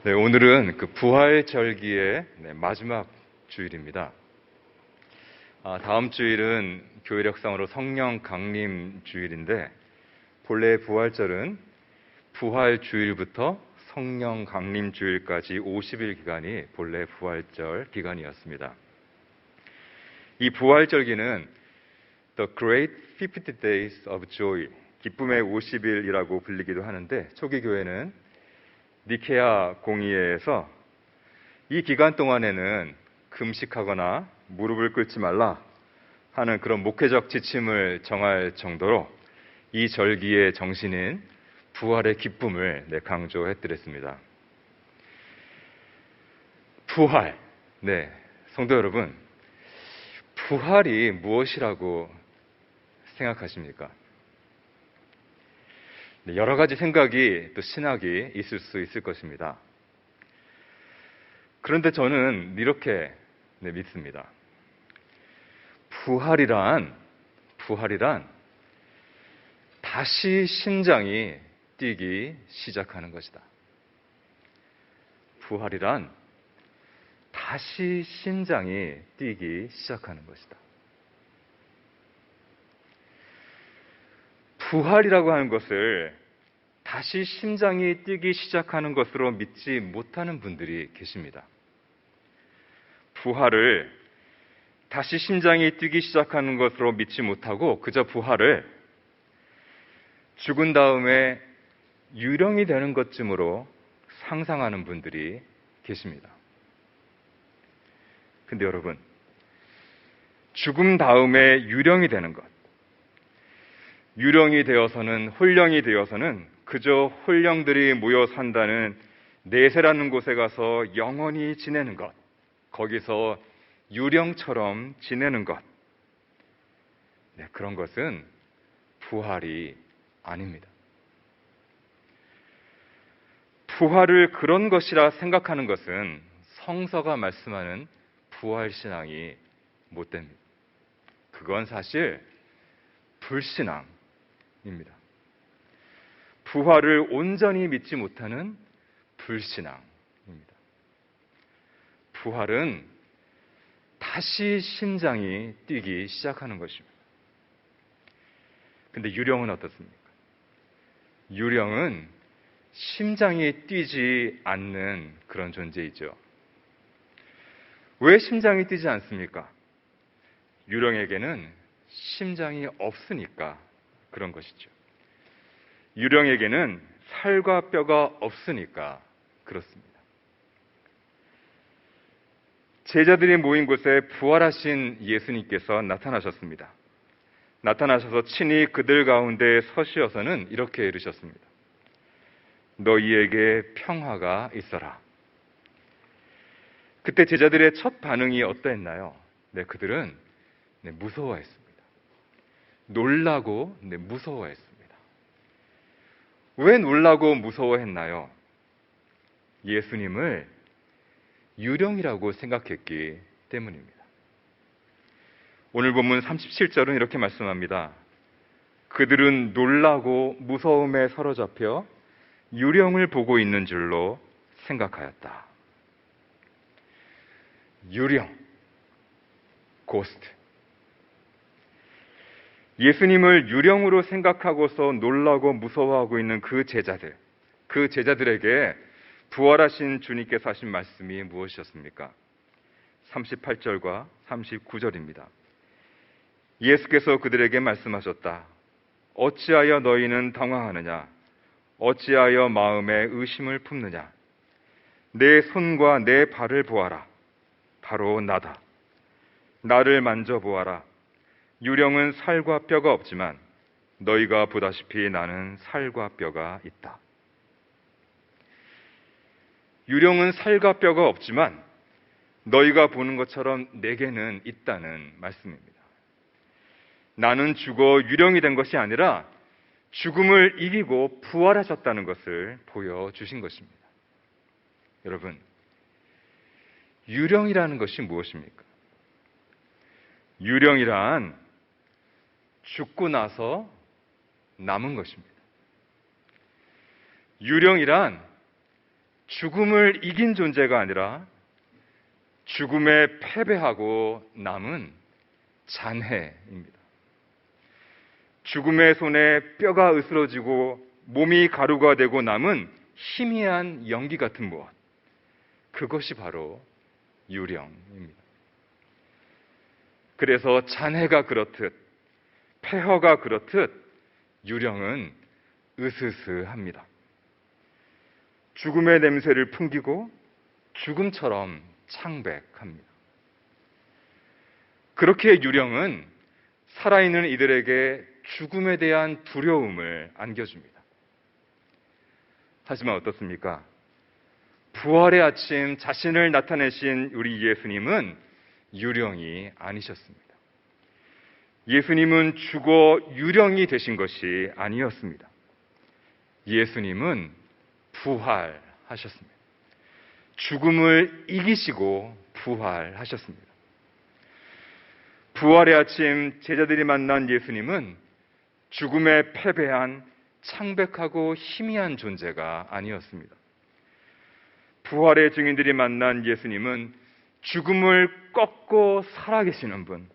네, 오늘은 그 부활절기의 마지막 주일입니다. 다음 주일은 교회력상으로 성령 강림 주일인데, 본래 부활절은 부활주일부터 성령 강림 주일까지 50일 기간이 본래 부활절 기간이었습니다. 이 부활절기는 The Great 50 Days of Joy, 기쁨의 50일이라고 불리기도 하는데, 초기 교회는 니케아 공의회에서 이 기간 동안에는 금식하거나 무릎을 꿇지 말라 하는 그런 목회적 지침을 정할 정도로 이 절기의 정신인 부활의 기쁨을 강조해드렸습니다. 부활, 성도 여러분, 부활이 무엇이라고 생각하십니까? 여러 가지 생각이 또 신학이 있을 수 있을 것입니다. 그런데 저는 이렇게 믿습니다. 부활이란 다시 심장이 뛰기 시작하는 것이다. 부활이란 다시 심장이 뛰기 시작하는 것이다. 부활이라고 하는 것을 다시 심장이 뛰기 시작하는 것으로 믿지 못하는 분들이 계십니다. 부활을 다시 심장이 뛰기 시작하는 것으로 믿지 못하고 그저 부활을 죽은 다음에 유령이 되는 것쯤으로 상상하는 분들이 계십니다. 근데 여러분, 죽음 다음에 유령이 되는 것, 유령이 되어서는, 홀령이 되어서는 그저 홀령들이 모여 산다는 내세라는 곳에 가서 영원히 지내는 것, 거기서 유령처럼 지내는 것, 그런 것은 부활이 아닙니다. 부활을 그런 것이라 생각하는 것은 성서가 말씀하는 부활신앙이 못됩니다. 그건 사실 불신앙입니다. 부활을 온전히 믿지 못하는 불신앙입니다. 부활은 다시 심장이 뛰기 시작하는 것입니다. 근데 유령은 어떻습니까? 유령은 심장이 뛰지 않는 그런 존재이죠. 왜 심장이 뛰지 않습니까? 유령에게는 심장이 없으니까 그런 것이죠. 유령에게는 살과 뼈가 없으니까 그렇습니다. 제자들이 모인 곳에 부활하신 예수님께서 나타나셨습니다. 나타나셔서 친히 그들 가운데 서시어서는 이렇게 이르셨습니다. 너희에게 평화가 있어라. 그때 제자들의 첫 반응이 어떠했나요? 그들은 무서워했습니다. 놀라고 무서워했습니다. 왜 놀라고 무서워했나요? 예수님을 유령이라고 생각했기 때문입니다. 오늘 본문 37절은 이렇게 말씀합니다. 그들은 놀라고 무서움에 사로잡혀 유령을 보고 있는 줄로 생각하였다. 유령, 고스트. 예수님을 유령으로 생각하고서 놀라고 무서워하고 있는 그 제자들에게 부활하신 주님께서 하신 말씀이 무엇이었습니까? 38절과 39절입니다. 예수께서 그들에게 말씀하셨다. 어찌하여 너희는 당황하느냐? 어찌하여 마음에 의심을 품느냐? 내 손과 내 발을 보아라. 바로 나다. 나를 만져보아라. 유령은 살과 뼈가 없지만 너희가 보다시피 나는 살과 뼈가 있다. 유령은 살과 뼈가 없지만 너희가 보는 것처럼 내게는 있다는 말씀입니다. 나는 죽어 유령이 된 것이 아니라 죽음을 이기고 부활하셨다는 것을 보여주신 것입니다. 여러분, 유령이라는 것이 무엇입니까? 유령이란 죽고 나서 남은 것입니다. 유령이란 죽음을 이긴 존재가 아니라 죽음에 패배하고 남은 잔해입니다. 죽음의 손에 뼈가 으스러지고 몸이 가루가 되고 남은 희미한 연기 같은 무엇, 그것이 바로 유령입니다. 그래서 잔해가 그렇듯 폐허가 그렇듯 유령은 으스스합니다. 죽음의 냄새를 풍기고 죽음처럼 창백합니다. 그렇게 유령은 살아있는 이들에게 죽음에 대한 두려움을 안겨줍니다. 하지만 어떻습니까? 부활의 아침 자신을 나타내신 우리 예수님은 유령이 아니셨습니다. 예수님은 죽어 유령이 되신 것이 아니었습니다. 예수님은 부활하셨습니다. 죽음을 이기시고 부활하셨습니다. 부활의 아침 제자들이 만난 예수님은 죽음에 패배한 창백하고 희미한 존재가 아니었습니다. 부활의 증인들이 만난 예수님은 죽음을 꺾고 살아계시는 분,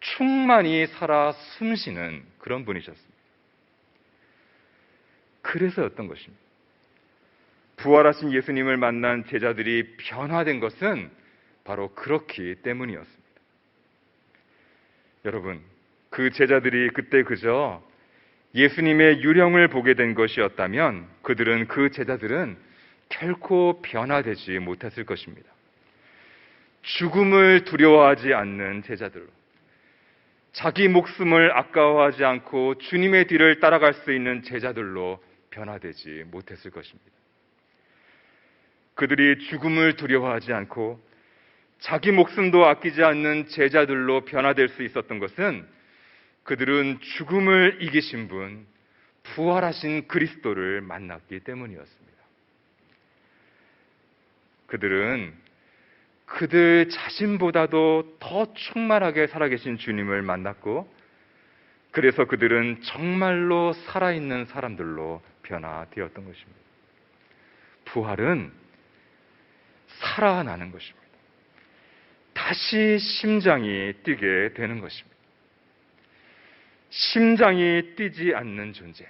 충만히 살아 숨쉬는 그런 분이셨습니다. 그래서였던 것입니다. 부활하신 예수님을 만난 제자들이 변화된 것은 바로 그렇기 때문이었습니다. 여러분, 그 제자들이 그때 그저 예수님의 유령을 보게 된 것이었다면 그 제자들은 결코 변화되지 못했을 것입니다. 죽음을 두려워하지 않는 제자들로, 자기 목숨을 아까워하지 않고 주님의 뒤를 따라갈 수 있는 제자들로 변화되지 못했을 것입니다. 그들이 죽음을 두려워하지 않고 자기 목숨도 아끼지 않는 제자들로 변화될 수 있었던 것은 그들은 죽음을 이기신 분, 부활하신 그리스도를 만났기 때문이었습니다. 그들은 그들 자신보다도 더 충만하게 살아계신 주님을 만났고, 그래서 그들은 정말로 살아있는 사람들로 변화되었던 것입니다. 부활은 살아나는 것입니다. 다시 심장이 뛰게 되는 것입니다. 심장이 뛰지 않는 존재,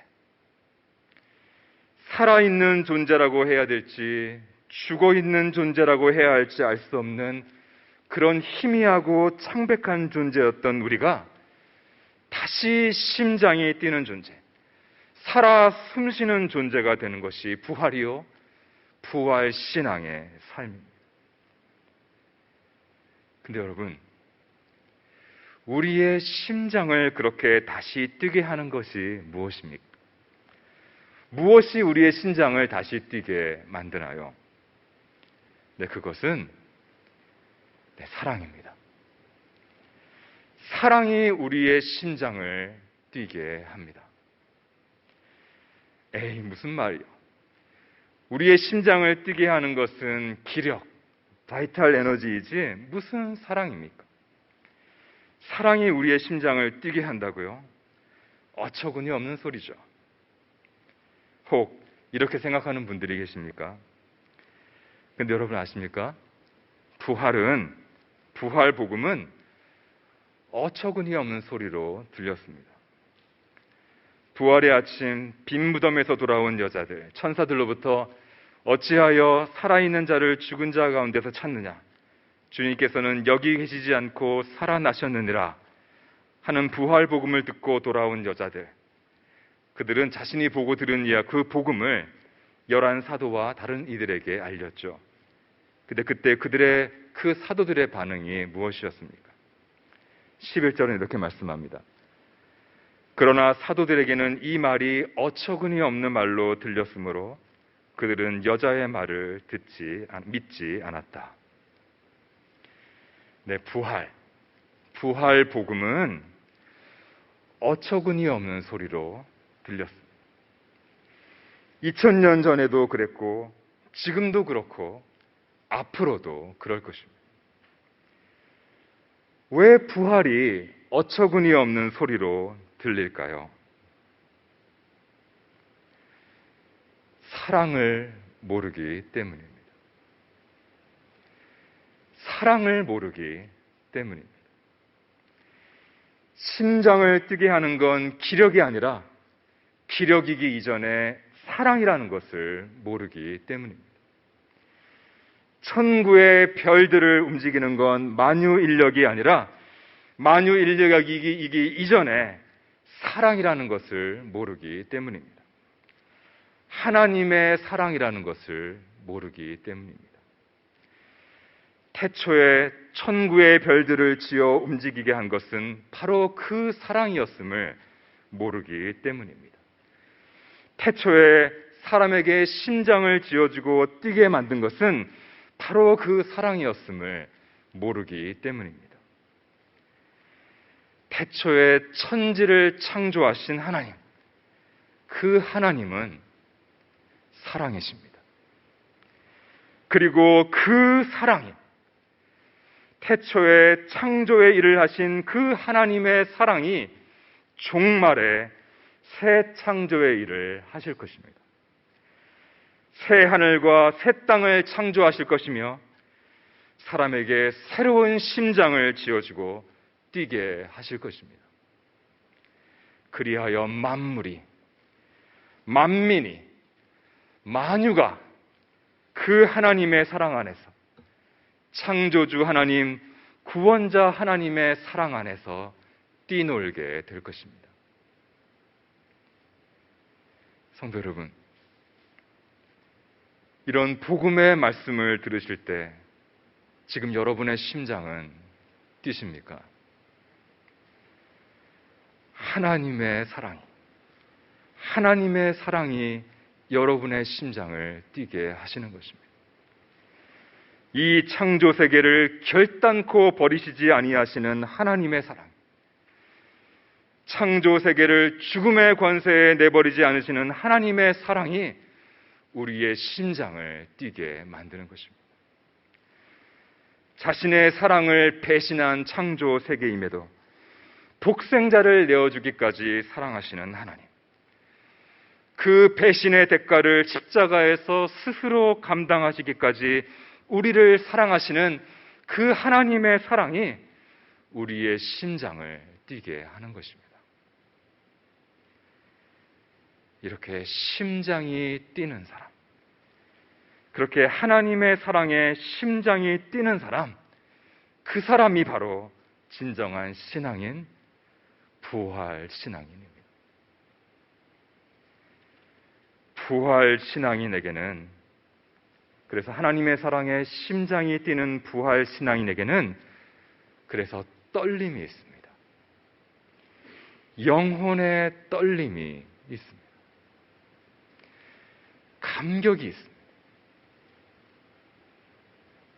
살아있는 존재라고 해야 될지 죽어있는 존재라고 해야 할지 알 수 없는 그런 희미하고 창백한 존재였던 우리가 다시 심장이 뛰는 존재, 살아 숨쉬는 존재가 되는 것이 부활이요, 부활 신앙의 삶입니다. 근데 여러분, 우리의 심장을 그렇게 다시 뛰게 하는 것이 무엇입니까? 무엇이 우리의 심장을 다시 뛰게 만드나요? 네, 그것은 사랑입니다. 사랑이 우리의 심장을 뛰게 합니다. 에이, 무슨 말이요? 우리의 심장을 뛰게 하는 것은 기력, 바이탈 에너지이지 무슨 사랑입니까? 사랑이 우리의 심장을 뛰게 한다고요? 어처구니 없는 소리죠. 혹 이렇게 생각하는 분들이 계십니까? 근데 여러분 아십니까? 부활 복음은 어처구니 없는 소리로 들렸습니다. 부활의 아침, 빈 무덤에서 돌아온 여자들, 천사들로부터 어찌하여 살아있는 자를 죽은 자 가운데서 찾느냐? 주님께서는 여기 계시지 않고 살아나셨느니라 하는 부활 복음을 듣고 돌아온 여자들, 그들은 자신이 보고 들은 그 복음을 11 사도와 다른 이들에게 알렸죠. 근데 그때 그들의 그 사도들의 반응이 무엇이었습니까? 11절은 이렇게 말씀합니다. 그러나 사도들에게는 이 말이 어처구니 없는 말로 들렸으므로 그들은 여자의 말을 믿지 않았다. 네, 부활 복음은 어처구니 없는 소리로 들렸습니다. 2000년 전에도 그랬고 지금도 그렇고 앞으로도 그럴 것입니다. 왜 부활이 어처구니 없는 소리로 들릴까요? 사랑을 모르기 때문입니다. 사랑을 모르기 때문입니다. 심장을 뛰게 하는 건 기력이 아니라 기력이기 이전에 사랑이라는 것을 모르기 때문입니다. 천구의 별들을 움직이는 건 만유인력이 아니라 만유인력이기 이전에 사랑이라는 것을 모르기 때문입니다. 하나님의 사랑이라는 것을 모르기 때문입니다. 태초에 천구의 별들을 지어 움직이게 한 것은 바로 그 사랑이었음을 모르기 때문입니다. 태초에 사람에게 심장을 지어주고 뛰게 만든 것은 바로 그 사랑이었음을 모르기 때문입니다. 태초에 천지를 창조하신 하나님, 그 하나님은 사랑이십니다. 그리고 그 사랑이 태초에 창조의 일을 하신 그 하나님의 사랑이 종말에 새 창조의 일을 하실 것입니다. 새 하늘과 새 땅을 창조하실 것이며 사람에게 새로운 심장을 지어주고 뛰게 하실 것입니다. 그리하여 만물이, 만민이, 만유가 그 하나님의 사랑 안에서, 창조주 하나님, 구원자 하나님의 사랑 안에서 뛰놀게 될 것입니다. 성도 여러분, 이런 복음의 말씀을 들으실 때 지금 여러분의 심장은 뛰십니까? 하나님의 사랑이 여러분의 심장을 뛰게 하시는 것입니다. 이 창조 세계를 결단코 버리시지 아니하시는 하나님의 사랑, 창조 세계를 죽음의 권세에 내버리지 않으시는 하나님의 사랑이 우리의 심장을 뛰게 만드는 것입니다. 자신의 사랑을 배신한 창조 세계임에도 독생자를 내어주기까지 사랑하시는 하나님, 그 배신의 대가를 십자가에서 스스로 감당하시기까지 우리를 사랑하시는 그 하나님의 사랑이 우리의 심장을 뛰게 하는 것입니다. 이렇게 심장이 뛰는 사람, 그렇게 하나님의 사랑에 심장이 뛰는 사람, 그 사람이 바로 진정한 신앙인 부활 신앙인입니다. 부활 신앙인에게는, 그래서 하나님의 사랑에 심장이 뛰는 부활 신앙인에게는 그래서 떨림이 있습니다. 영혼의 떨림이 있습니다. 감격이 있습니다.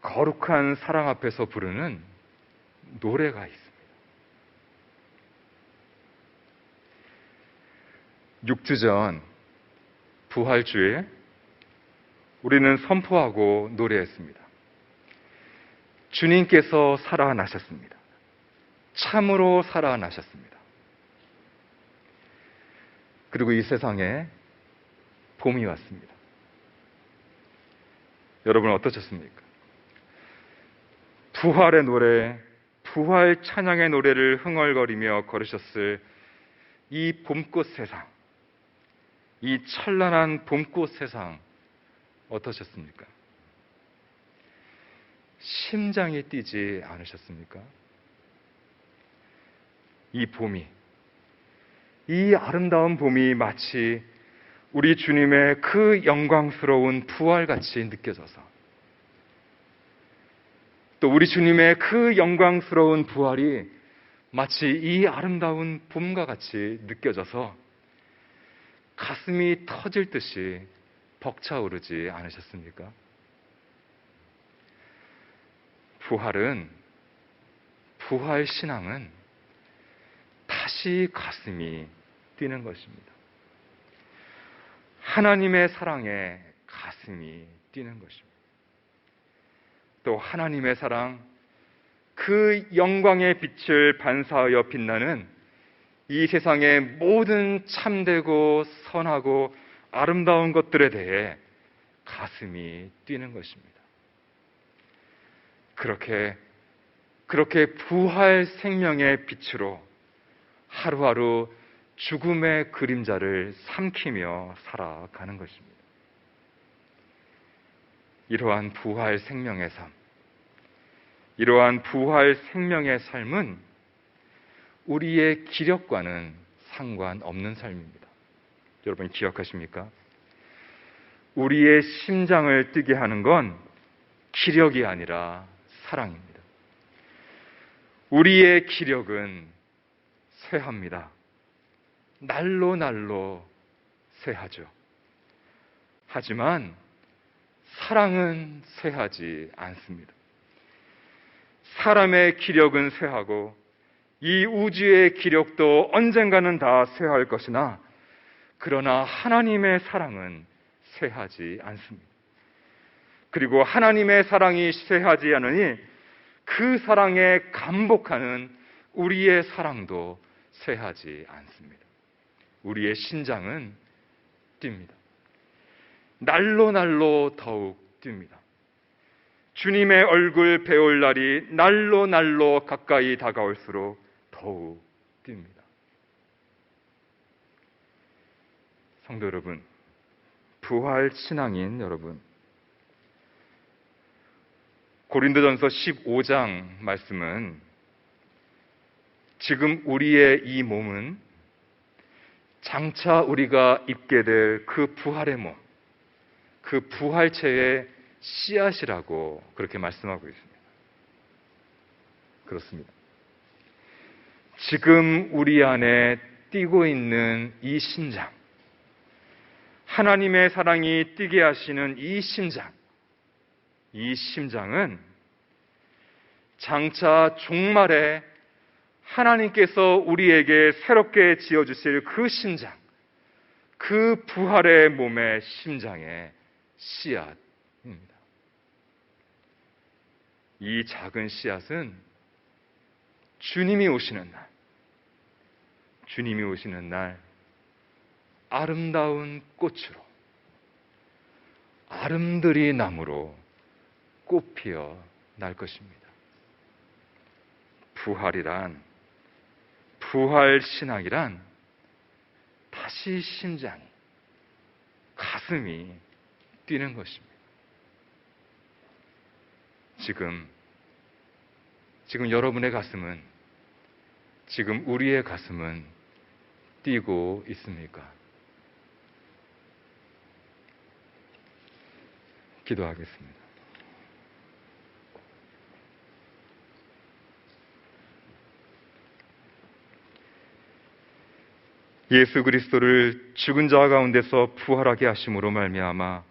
거룩한 사랑 앞에서 부르는 노래가 있습니다. 6주 전 부활주에 우리는 선포하고 노래했습니다. 주님께서 살아나셨습니다. 참으로 살아나셨습니다. 그리고 이 세상에 봄이 왔습니다. 여러분 어떠셨습니까? 부활의 노래, 부활 찬양의 노래를 흥얼거리며 걸으셨을 이 봄꽃 세상, 이 찬란한 봄꽃 세상 어떠셨습니까? 심장이 뛰지 않으셨습니까? 이 봄이, 이 아름다운 봄이 마치 우리 주님의 그 영광스러운 부활같이 느껴져서, 또 우리 주님의 그 영광스러운 부활이 마치 이 아름다운 봄과 같이 느껴져서 가슴이 터질 듯이 벅차오르지 않으셨습니까? 부활 신앙은 다시 가슴이 뛰는 것입니다. 하나님의 사랑에 가슴이 뛰는 것입니다. 또 하나님의 사랑, 그 영광의 빛을 반사하여 빛나는 이 세상의 모든 참되고 선하고 아름다운 것들에 대해 가슴이 뛰는 것입니다. 그렇게 부활 생명의 빛으로 하루하루 죽음의 그림자를 삼키며 살아가는 것입니다. 이러한 부활 생명의 삶, 이러한 부활 생명의 삶은 우리의 기력과는 상관없는 삶입니다. 여러분 기억하십니까? 우리의 심장을 뛰게 하는 건 기력이 아니라 사랑입니다. 우리의 기력은 쇠합니다. 날로 쇠하죠. 하지만 사랑은 쇠하지 않습니다. 사람의 기력은 쇠하고 이 우주의 기력도 언젠가는 다 쇠할 것이나 그러나 하나님의 사랑은 쇠하지 않습니다. 그리고 하나님의 사랑이 쇠하지 않으니 그 사랑에 감복하는 우리의 사랑도 쇠하지 않습니다. 우리의 심장은 뜁니다. 날로 더욱 뜁니다. 주님의 얼굴 배울 날이 날로 가까이 다가올수록 더욱 뜁니다. 성도 여러분, 부활 신앙인 여러분, 고린도전서 15장 말씀은 지금 우리의 이 몸은 장차 우리가 입게 될 그 부활의 몸, 그 부활체의 씨앗이라고 그렇게 말씀하고 있습니다. 그렇습니다. 지금 우리 안에 뛰고 있는 이 심장, 하나님의 사랑이 뛰게 하시는 이 심장은 장차 종말에 하나님께서 우리에게 새롭게 지어주실 그 심장, 그 부활의 몸의 심장의 씨앗입니다. 이 작은 씨앗은 주님이 오시는 날 아름다운 꽃으로, 아름드리 나무로 꽃피어 날 것입니다. 부활 신앙이란 다시 심장이, 가슴이 뛰는 것입니다. 지금 여러분의 가슴은, 지금 우리의 가슴은 뛰고 있습니까? 기도하겠습니다. 예수 그리스도를 죽은 자 가운데서 부활하게 하심으로 말미암아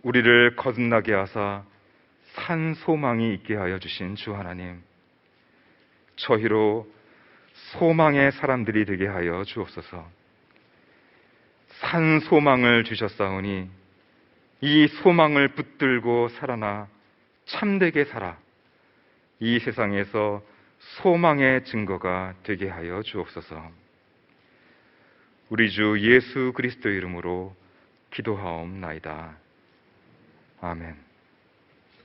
우리를 거듭나게 하사 산 소망이 있게 하여 주신 주 하나님, 저희로 소망의 사람들이 되게 하여 주옵소서. 산 소망을 주셨사오니 이 소망을 붙들고 살아나 참되게 살아 이 세상에서 소망의 증거가 되게 하여 주옵소서. 우리 주 예수 그리스도 이름으로 기도하옵나이다. 아멘.